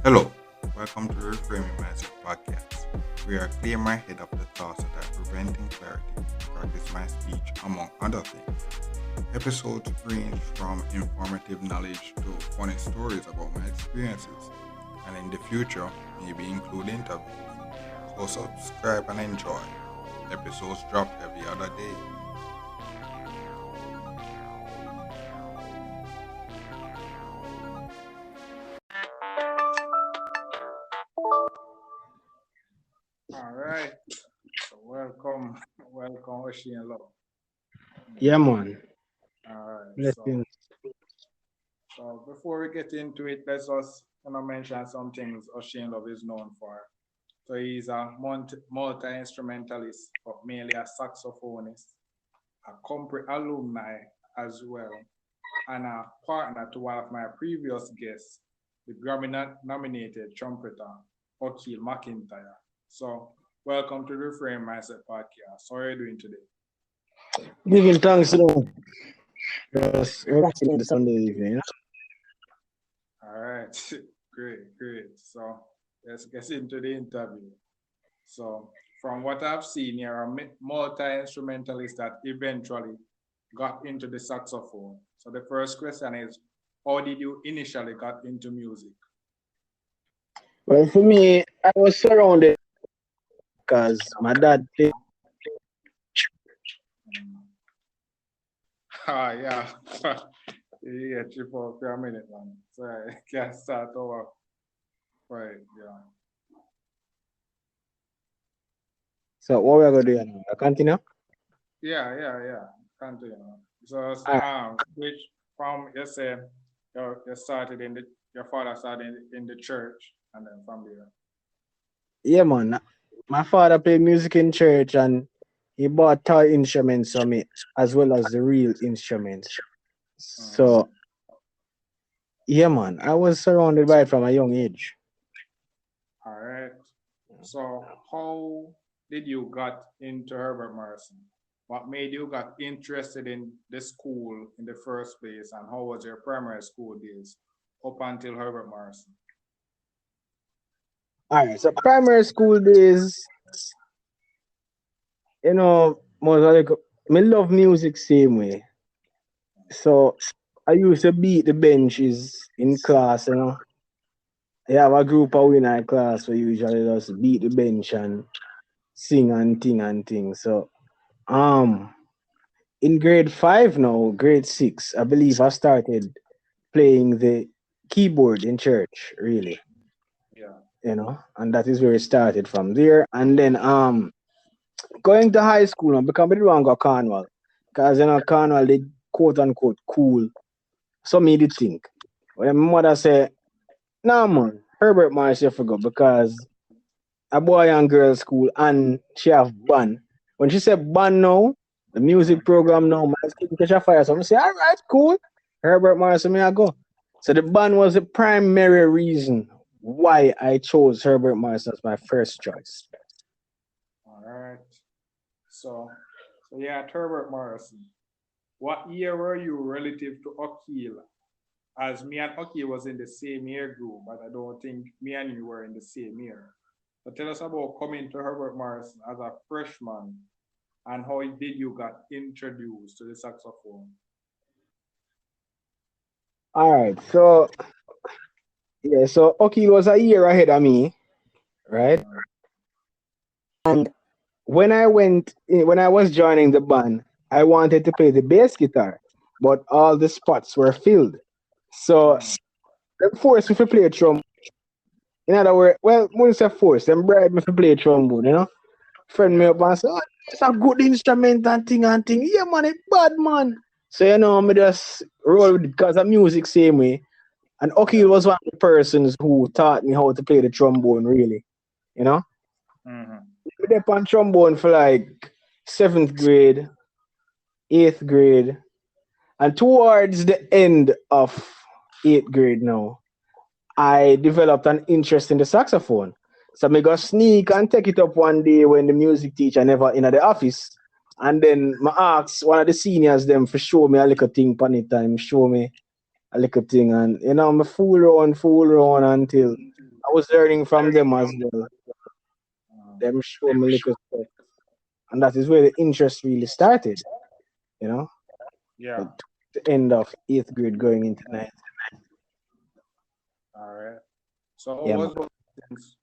Hello, welcome to the Reframing Mindset podcast. We are clear my head of the thoughts that are preventing clarity to practice my speech, among other things. Episodes range from informative knowledge to funny stories about my experiences, and in the future, maybe include interviews. So subscribe and enjoy. Episodes drop every other day. All right. So welcome, Oshane. Yeah, man. All right. Blessings. So before we get into it, let's just mention some things Oshane Love is known for. So he's a multi-instrumentalist, but mainly a saxophonist, a Compre alumni as well, and a partner to one of my previous guests, the Grammy-nominated trumpeter, Oshane McIntyre. So welcome to the Reframing Mindset podcast. How are you doing today? Giving thanks to them. Just relaxing the Sunday evening. All right, great. So let's get into the interview. So from what I've seen, you're a multi-instrumentalist that eventually got into the saxophone. So the first question is, how did you initially got into music? Well, for me, I was surrounded because my dad played. Yeah. Yeah, trip out for a minute, man. Sorry, can't start over. Right, yeah. So what we're gonna do now? I continue? Yeah. Continue. So which from you say you started in your father started in the church and then from there. Yeah, man. My father played music in church and he bought toy instruments for me as well as the real instruments. So yeah, man. I was surrounded by it from a young age. All right. So how did you got into Herbert Morrison? What made you got interested in the school in the first place, and how was your primary school days up until Herbert Morrison? All right. So primary school days, most like me love music same way. So I used to beat the benches in class, I have a group of in our class we usually just beat the bench and sing and ting. So in grade 5 now, grade 6, I believe I started playing the keyboard in church, really. Yeah. And that is where it started from there. And then going to high school now, because I didn't want to go carnival. Because carnival they quote unquote cool. So me did think. When my mother said, nah man, Herbert Morris you forgot because a boy and girl school and she have band. When she said band now, the music program now, my skin catch a fire. So I say, all right, cool. Herbert Morris, me I go. So the band was the primary reason why I chose Herbert Morris as my first choice. All right. So yeah, Herbert Morrison. What year were you relative to Okil? As me and Okil was in the same year group, but I don't think me and you were in the same year. So tell us about coming to Herbert Morrison as a freshman and how did you got introduced to the saxophone? All right. So Okil was a year ahead of me, right? And when I was joining the band, I wanted to play the bass guitar, but all the spots were filled. So they forced me to play trombone. In other words, well, when say force, them bribe me to play trombone, Friend me up and say, oh, it's a good instrument and thing. Yeah, man, it's bad, man. So, me just roll with it because of music same way. And Okil was one of the persons who taught me how to play the trombone, really, you know? We did on trombone for like 7th grade, 8th grade, and towards the end of 8th grade now, I developed an interest in the saxophone. So I go sneak and take it up one day when the music teacher never in the office. And then I asked one of the seniors them for show me a little thing pan it time, show me a little thing. And I fool around until I was learning from them as well. Them show me little stuff. And that is where the interest really started, you know, Yeah. like the end of 8th grade going into 9th. All right. So how Yeah, man. was balance?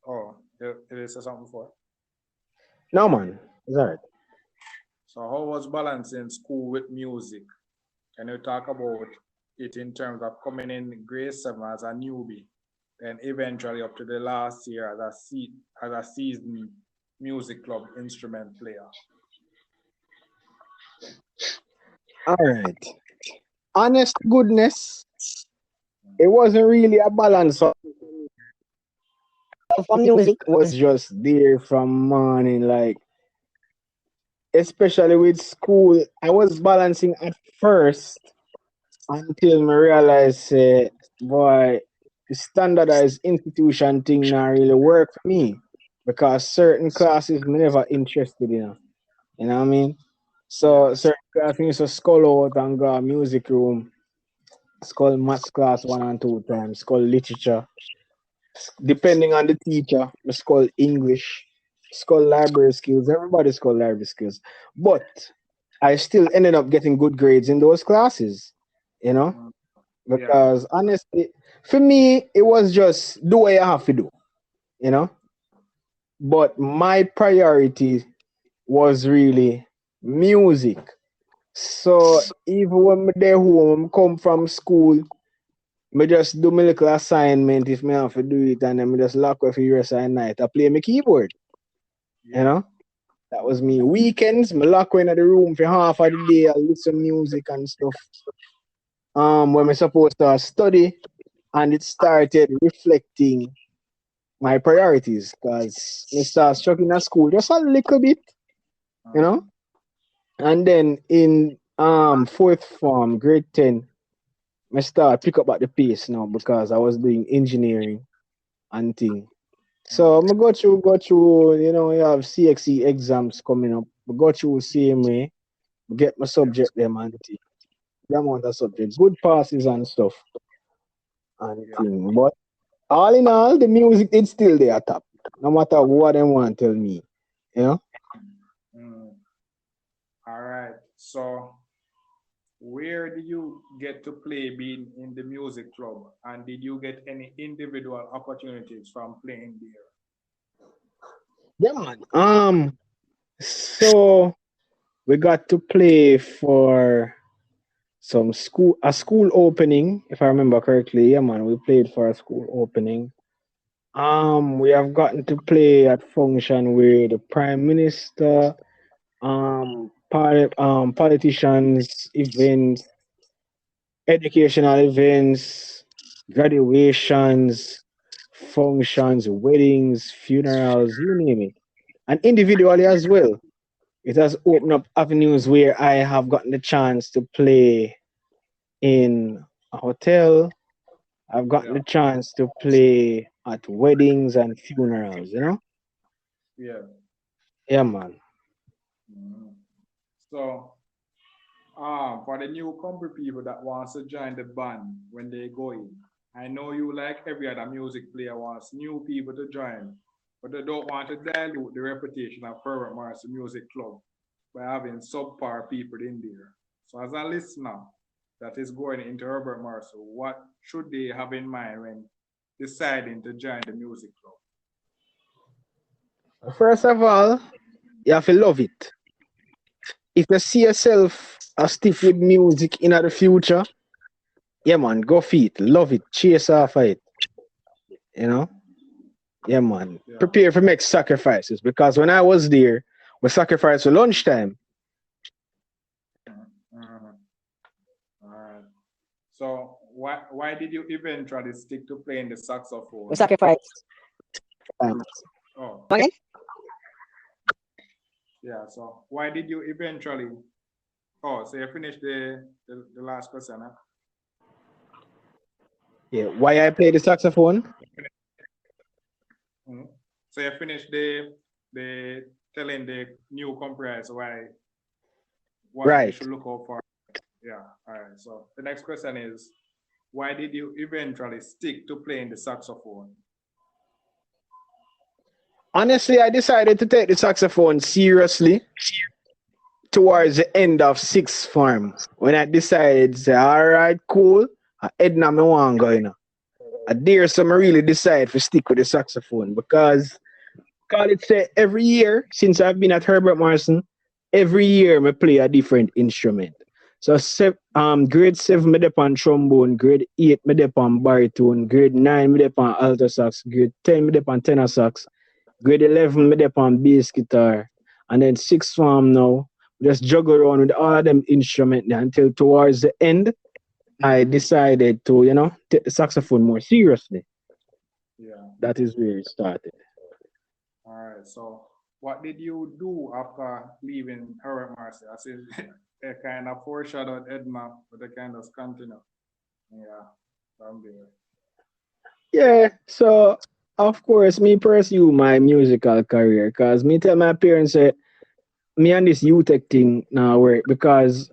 Oh, you said something before. No, man. It's all right. So how was balancing school with music? Can you talk about it in terms of coming in grade 7 as a newbie, and eventually up to the last year as a seasoned music club instrument player? All right. Honest to goodness, it wasn't really a balance. For music was just there from morning, like especially with school. I was balancing at first until I realized, boy, the standardized institution thing not really work for me because certain classes me never interested in. You know what I mean? Yeah, So certain classes me used to skull out and go music room, skull maths class 1 and 2 times, skull literature. Depending on the teacher, it's called English, it's called library skills. Everybody's called library skills. But I still ended up getting good grades in those classes, you know, mm, yeah, because honestly, for me, it was just do what you have to do, you know. But my priority was really music. So even when me there home, come from school, me just do my little assignment if me have to do it, and then me just lock off for the rest of the night. I play my keyboard, you yeah, know. That was me. Weekends, me lock in the room for half of the day. I listen music and stuff. When me supposed to study, and it started reflecting my priorities because me start struggling at school just a little bit, you know. mm, And then in fourth form, grade 10, I start pick up at the pace now because I was doing engineering and thing. So mm, I'm go through, you have CXE exams coming up. I go through same way, get my yeah, subject them and thing. The amount of subject, good passes and stuff and yeah. thing. But all in all, the music it's still there top. No matter what they want to tell me. You know? Mm. All right. So where did you get to play being in the music club, and did you get any individual opportunities from playing there? Yeah man. So we got to play for a school opening, if I remember correctly. Yeah man, we played for a school opening. We have gotten to play at function where the prime minister, politicians, events, educational events, graduations, functions, weddings, funerals, you name it, and individually as well. It has opened up avenues where I have gotten the chance to play in a hotel. I've gotten Yeah, the chance to play at weddings and funerals. yeah. Yeah, man. Mm. So for the newcomer people that wants to join the band when they go in, I know you like every other music player wants new people to join, but they don't want to dilute the reputation of Herbert Morris Music Club by having subpar people in there. So as a listener that is going into Herbert Morris, what should they have in mind when deciding to join the music club? First of all, you have to love it. If you see yourself as stiff with music in the future, yeah, man, go for it. Love it. Chase after it. You know? Yeah, man. Yeah. Prepare for make sacrifices because when I was there, we sacrificed for lunchtime. Mhm. All right. So why did you eventually stick to playing the We saxophone? sacrificed. Um, Oh, okay. yeah. So why did you eventually? Oh, so you finished the last question, huh? Yeah. Why I play the saxophone? Mhm. So you finished the telling the new comprise why what they Right. should look out for. Yeah. All right. So the next question is, why did you eventually stick to playing the saxophone? Honestly, I decided to take the saxophone seriously towards the end of sixth form when I decided, say, all right, cool. Edna, me want go, you know. I dare some really decide to stick with the saxophone because call it say every year since I've been at Herbert Marson, every year me play a different instrument. So grade seven me dep on trombone, grade eight me dep on baritone, grade nine me dep on alto sax, grade 10 me dep on tenor sax, grade 11 me dep on bass guitar, and then sixth form now just juggle around with all of them instruments until towards the end I decided to take the saxophone more seriously. Yeah. That is where it started. All right. So what did you do after leaving Harold Marcy? I said a kind of foreshadowed Edma, but they kind of continue. Yeah. From there. Yeah, so of course me pursue my musical career because me tell my parents that me and this UTech thing now work because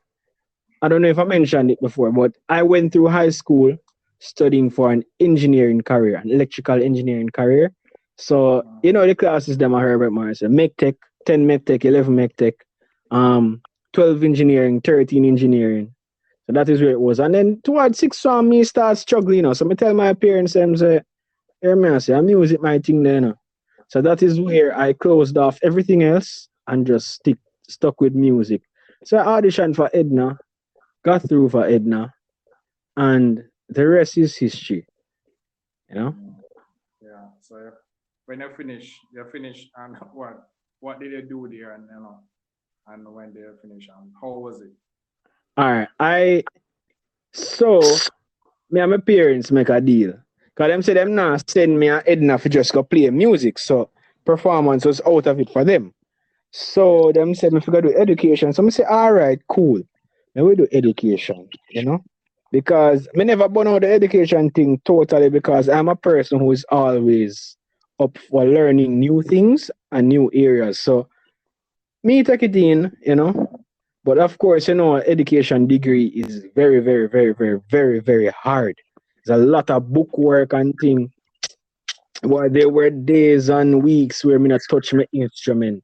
I don't know if I mentioned it before, but I went through high school studying for an engineering career, an electrical engineering career. So the classes them I heard about Mars, Mech Tech, 10 Mech Tech, 11 Mech Tech, 12 engineering, 13 engineering. So that is where it was. And then towards six form, me start struggling, So me tell my parents, them say, hear me, I say, I'm music my thing there. So that is where I closed off everything else and just stuck with music. So I auditioned for Edna, got through for Edna, and the rest is history. You know. Yeah. So when you finish, and what did you do there, and and when they finish, and how was it? All right. So me and my parents make a deal. Cause them say them not send me and Edna for just go play music. So performance was out of it for them. Yeah. So them said me forgot do education. So I say, all right, cool. Then we do education. Because me never burn out the education thing totally because I'm a person who is always up for learning new things and new areas. So me take it in. But of course, education degree is very, very, very, very, very, very hard. There's a lot of book work and thing. Where there were days and weeks where me not touch my instrument.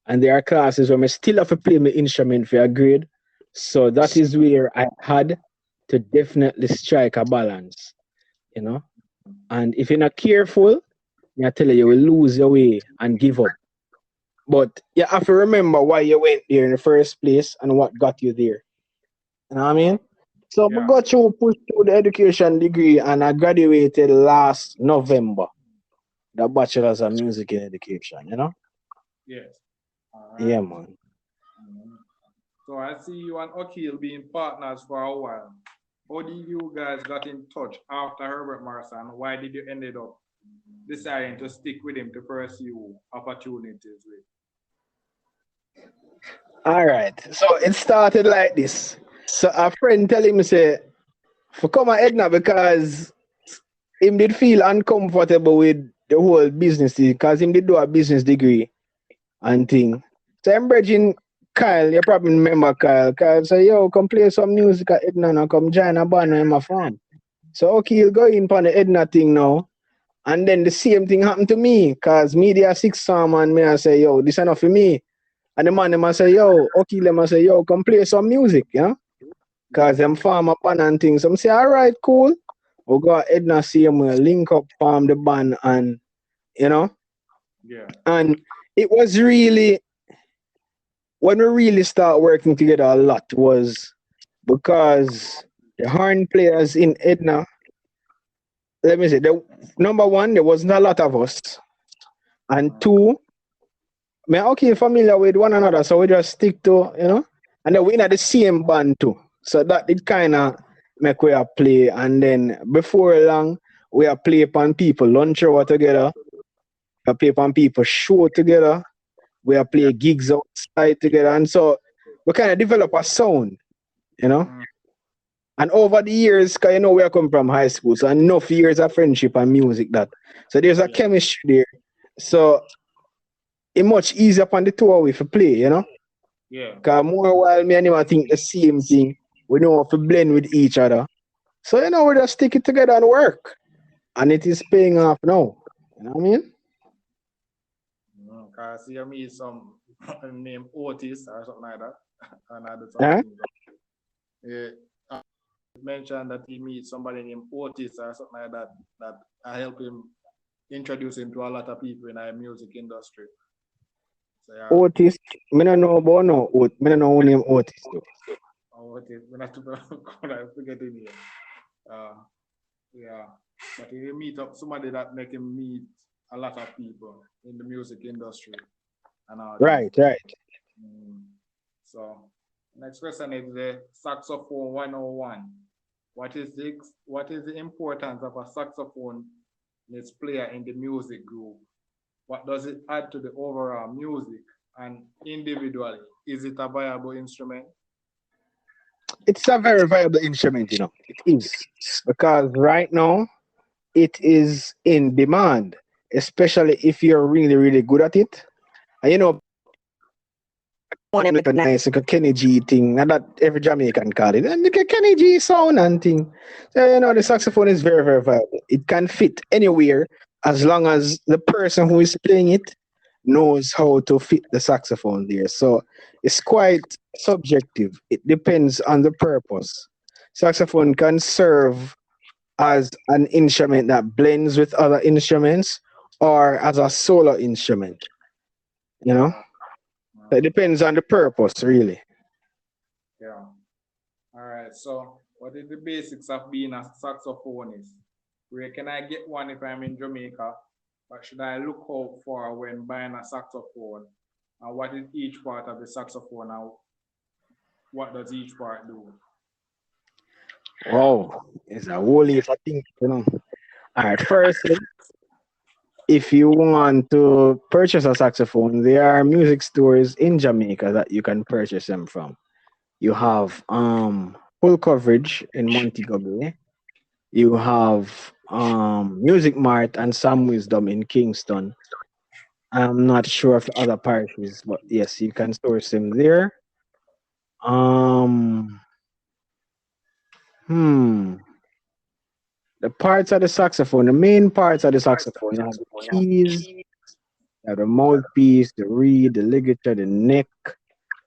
And there are classes where I still have to play my instrument for a grade. So that is where I had to definitely strike a balance, you know. And if you're not careful, I tell you, you will lose your way and give up. But you have to remember why you went there in the first place and what got you there. You know what I mean? So I Yeah. got you pushed through the education degree and I graduated last November. The bachelor's of music in education. Yes. All right. Yeah, man. Mhm. So I see you and Okil being partners for a while. How did you guys got in touch after Herbert Marson? Why did you ended up deciding to stick with him to pursue opportunities with? All right. So it started like this. So a friend tell him say for come at Edna because him did feel uncomfortable with the whole business thing because him did do a business degree and thing. So I'm bridging Kyle, you probably remember Kyle. Kyle say, yo, come play some music at Edna and come join a band in my farm. So okay, he'll go in for the Edna thing now. And then the same thing happened to me because media six song and me I say, yo, this enough for me. And the man them I say, yo, okay, them I say, yo, come play some music. Because them farm up and things. So I say, all right, cool. We'll go at Edna same way, link up, farm the band and you know. Yeah. And it was really when we really start working together a lot was because the horn players in Edna, let me say, the number one, there wasn't a lot of us. And two, me okay familiar with one another, so we just stick to. And then we in the same band too. So that it kinda make we a play and then before long we are play upon people lunch hour together, we are play upon people show together, we are Yeah. play gigs outside together and so we kind of develop a sound, you know. Mm. And over the years, cause we are coming from high school, so enough years of friendship and music that. So there's a Yeah. chemistry there. So it's much easier upon the two of we to play, you know? Yeah. Because more while me and him I think the same thing, we know how to blend with each other. So, we just stick it together and work. And it is paying off now. You know what I mean? Cause you meet some named Otis or something like that, and I do Huh? something. Yeah, I mentioned that he meets somebody named Otis or something like that. That I help him introduce him to a lot of people in our music industry. So yeah, Otis, me don't know about no me don't know who name Otis though. Otis. When I took I forget his name. Uh, yeah, but he meet up somebody that make him meet a lot of people in the music industry and all things. Right, right. So next question is the saxophone 101. What is the importance of a saxophone its player in the music group? What does it add to the overall music? And individually, is it a viable instrument? It's a very viable instrument, It is. Because right now it is in demand, especially if you're really, really good at it. And want him like a nice like a Kenny G thing, and that every Jamaican call it. And like a Kenny G sound and thing. So the saxophone is very, very viable. It can fit anywhere as long as the person who is playing it knows how to fit the saxophone there. So it's quite subjective. It depends on the purpose. Saxophone can serve as an instrument that blends with other instruments or as a solo instrument, you know? It depends on the purpose, really. Yeah. All right. So, what is the basics of being a saxophonist? Where can I get one if I'm in Jamaica? What should I look out for when buying a saxophone? And what is each part of the saxophone? And what does each part do? Wow, it's a whole heap of things. All right, first, if you want to purchase a saxophone, there are music stores in Jamaica that you can purchase them from. You have full coverage in Montego. You have Music Mart and Some Wisdom in Kingston. I'm not sure of the other parishes, but yes, you can source them there. Um, hmm. The parts of the saxophone, the main parts of the saxophone, you have the keys, you have the mouthpiece, the reed, the ligature, the neck,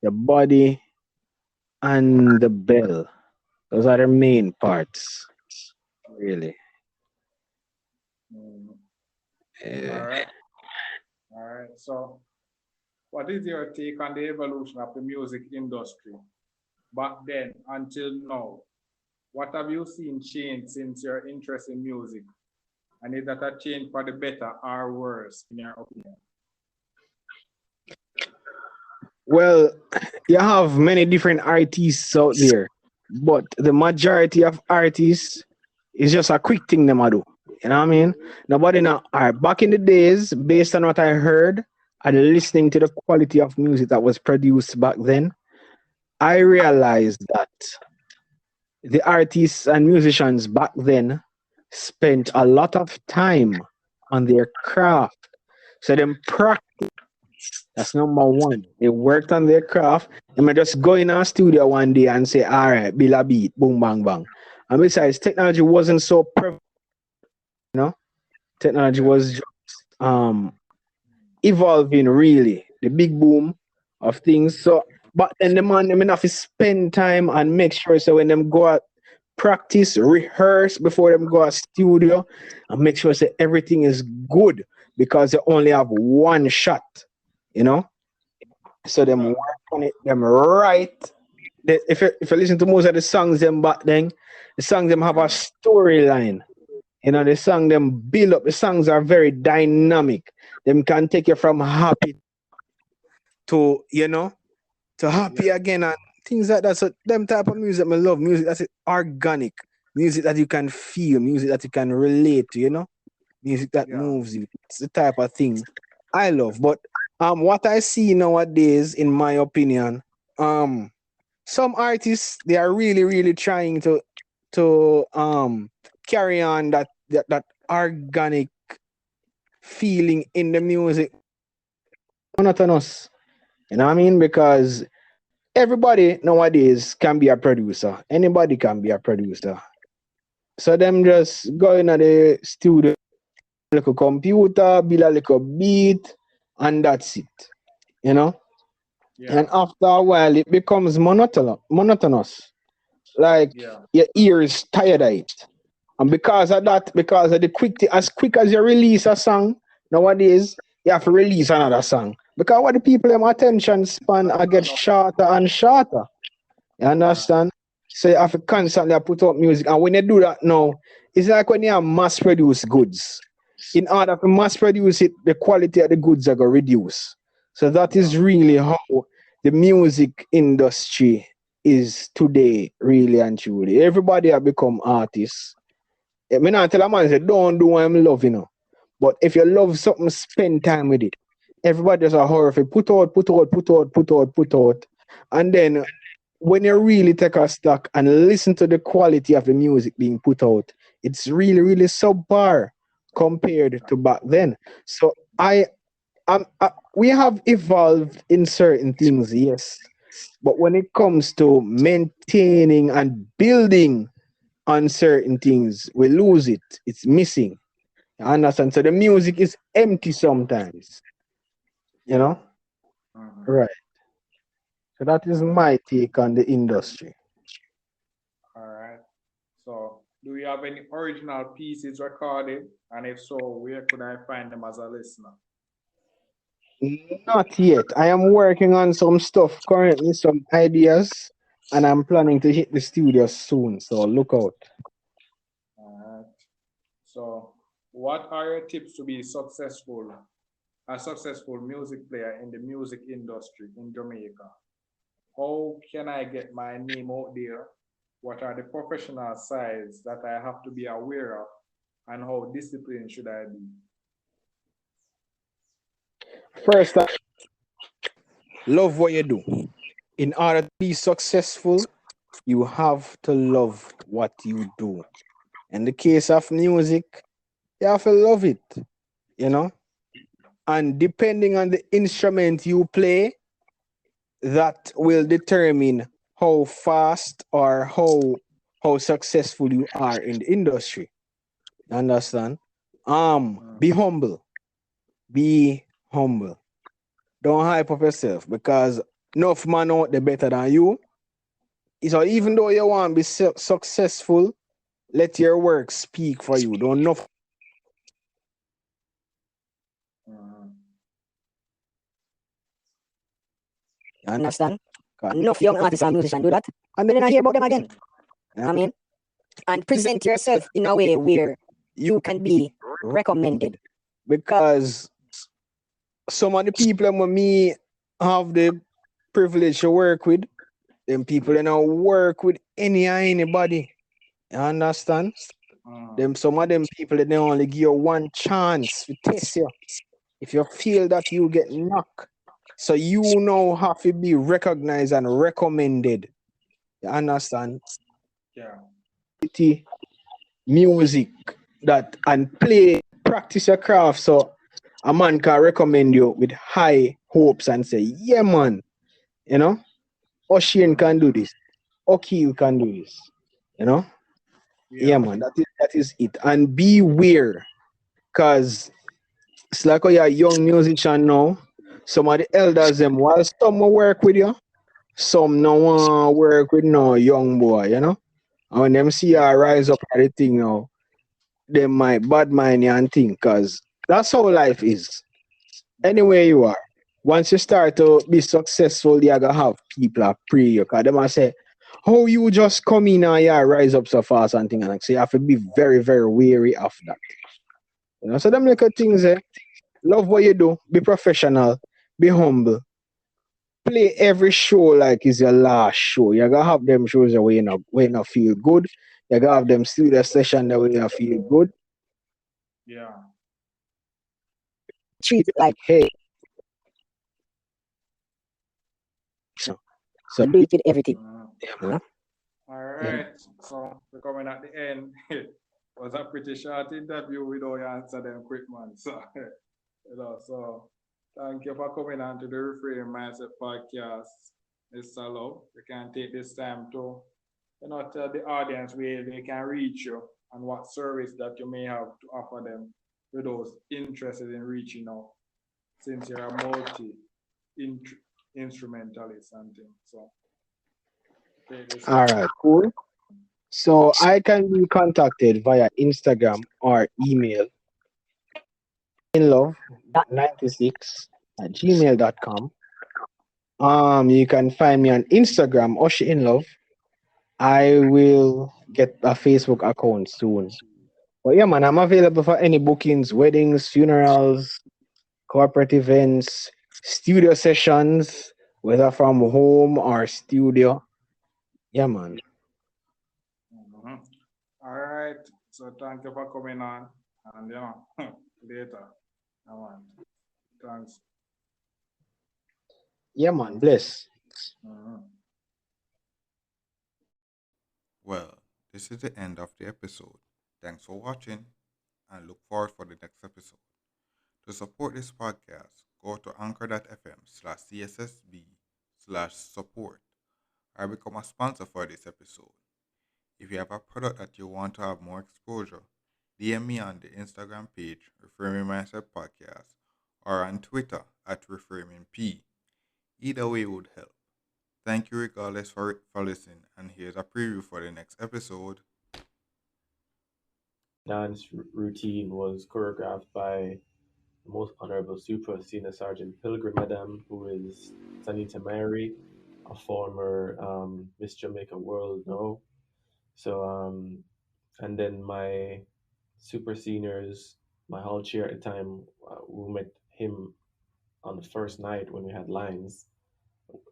the body, and the bell. Those are the main parts, really. Mm. All Uh, right. All right. So, what is your take on the evolution of the music industry back then until now? What have you seen change since your interest in music? And is that a change for the better or worse, in your opinion? well, you have many different artists out there, but the majority of artists is just a quick thing them a do. You know what I mean? Nobody now. All right, back in the days, based on what I heard and listening to the quality of music that was produced back then, I realized that the artists and musicians back then spent a lot of time on their craft. So them practice. That's number one. They worked on their craft. They may just go in our studio one day and say, all right, build a beat, boom, bang, bang. And besides, technology wasn't so prevalent, you know? Technology Yeah. was um evolving really, the big boom of things. So but then the man them enough to spend time and make sure so when them go out practice, rehearse before them go out studio and make sure say everything is good because they only have one shot, you know. So them Yeah. work on it, them right. If you listen to most of the songs them back then, the songs them have a storyline. The song them build up. The songs are very dynamic. Them can take you from happy to to happy Yeah. again and things like that. So them type of music I love. Music that's organic. Music that you can feel. Music that you can relate to. Music that Yeah. moves you. It's the type of thing I love. But what I see nowadays, in my opinion, um, some artists they are really really trying to carry on that organic feeling in the music monotonous. You know what I mean? Because everybody nowadays can be a producer. Anybody can be a producer. So them just go in at the studio, like a computer, build a little beat, and that's it. You know? And Yeah. after a while it becomes monotonous. Like Yeah. your ear is tired of it. And because of that, because of the as quick as you release a song nowadays, you have to release another song. Because what the people them attention span I get shorter and shorter. You Right. understand? So you have to constantly put out music. And when you do that now, it's like when you have mass produce goods. In order to mass produce it, the quality of the goods are going to reduce. So that Yeah. is really how the music industry is today, really and truly. Everybody have become artists. I mean, I tell a man, say, don't do what I'm loving. But if you love something, spend time with it. Everybody just a horror if you put out. And then when you really take a stock and listen to the quality of the music being put out, it's really, really subpar compared to back then. So we have evolved in certain things, yes. But when it comes to maintaining and building on certain things, we lose it. It's missing. You understand? So the music is empty sometimes, you Yeah. know? Mhm. Right. So that is All right. my take on the industry. All right. So, do you have any original pieces recorded? And if so, where could I find them as a listener? Not yet. I am working on some stuff currently, some ideas, and I'm planning to hit the studio soon. So look out. All right. So, what are your tips to be a successful music player in the music industry in Jamaica? How can I get my name out there? What are the professional sides that I have to be aware of? And how disciplined should I be? First, love what you do. In order to be successful, you have to love what you do. In the case of music, you have to love it, you know? And depending on the instrument you play, that will determine how fast or how successful you are in the industry. You understand? Be humble. Be humble. Don't hype up yourself because enough man out there better than you. So even Yeah. though you want to be successful, let your work speak for you. Don't enough. Mhm. You understand? 'Cause enough young artists and musicians do that, and then I hear about them again. You know what I mean? And present yourself in a way where you can be recommended. Because some of the people that me have the privilege to work with, them people that don't work with anybody. You understand? Mhm. Them some of them people that they only give you one chance to test you. If you feel that you get knocked, so you now have to be recognized and recommended. You understand? Yeah. Music that and play, practice your craft so a man can recommend you with high hopes and say, yeah, man, you know, Oshane Mhm. can do this. Okay, you can do this. You know? Yeah, Yeah. man, that is it. And beware, because it's like you're a young musician now. Some of the elders them while some will work with you, some no want work with no young boy, you know. And when them see you Yeah. rise up at the thing now, they might bad mind you and think, cause that's how life is. Yeah. Anywhere you are. Once you start to be successful, you're gonna have people that pray you. Cause they might say, how you just come in and you rise up so fast and things and like so you have to be very, very wary of that. You know, so them little things, love what you do, be professional, be humble, play every show like it's your last show. You gotta have them shows where you not feel good. You gotta have them studio session that where you feel good. Yeah. Treat it like, hey, so do it with everything. Mhm. You know? All Yeah. right. So we're coming at the end. It was a pretty short interview. We don't answer them quick, man. So so Thank you for coming on to the Reframing Mindset podcast, Mr. Love. You can take this time to, tell the audience where they can reach you and what service that you may have to offer them to those interested in reaching out, since you're a instrumentalist and things. So take this All time. right, cool. So I can be contacted via Instagram or email inlove96@gmail.com. You can find me on Instagram, Oshane. I will get a Facebook account soon. But yeah, man, I'm available for any bookings, weddings, funerals, corporate events, studio sessions, whether from home or studio. Yeah, man. Mhm. All right. So thank you for coming on. And later. I want. Thanks. Yeah, man. Bless. Mhm. Well, this is the end of the episode. Thanks for watching and look forward for the next episode. To support this podcast, go to anchor.fm/cssb/support or become a sponsor for this episode. If you have a product that you want to have more exposure, DM me on the Instagram page, Reframing Mindset Podcast, or on Twitter at ReframingP. Either way would help. Thank you regardless for listening, and here's a preview for the next episode. Dance routine was choreographed by the Most Honorable Super Senior Sergeant Pilgrim Madam, who is Sanita Mary, a former Miss Jamaica World No. So, and then my super seniors, my hall chair at the time, we met him on the first night when we had lines.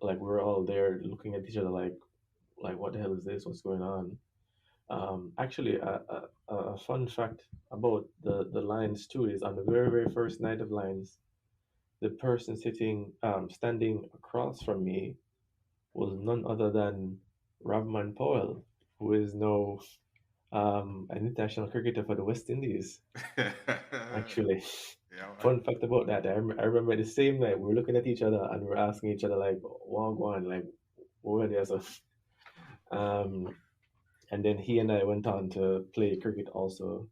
Like we were all there looking at each other like what the hell is this? What's going on? Actually, a fun fact about the Lions too is on the very first night of Lions, the person standing across from me was none other than Ravman Powell, who is now an international cricketer for the West Indies. Yeah, Actually, man. fun fact about that, I remember the same night we were looking at each other and we were asking each other like, "Wagwan, like, what were there?" So, um, and then he and I went on to play cricket also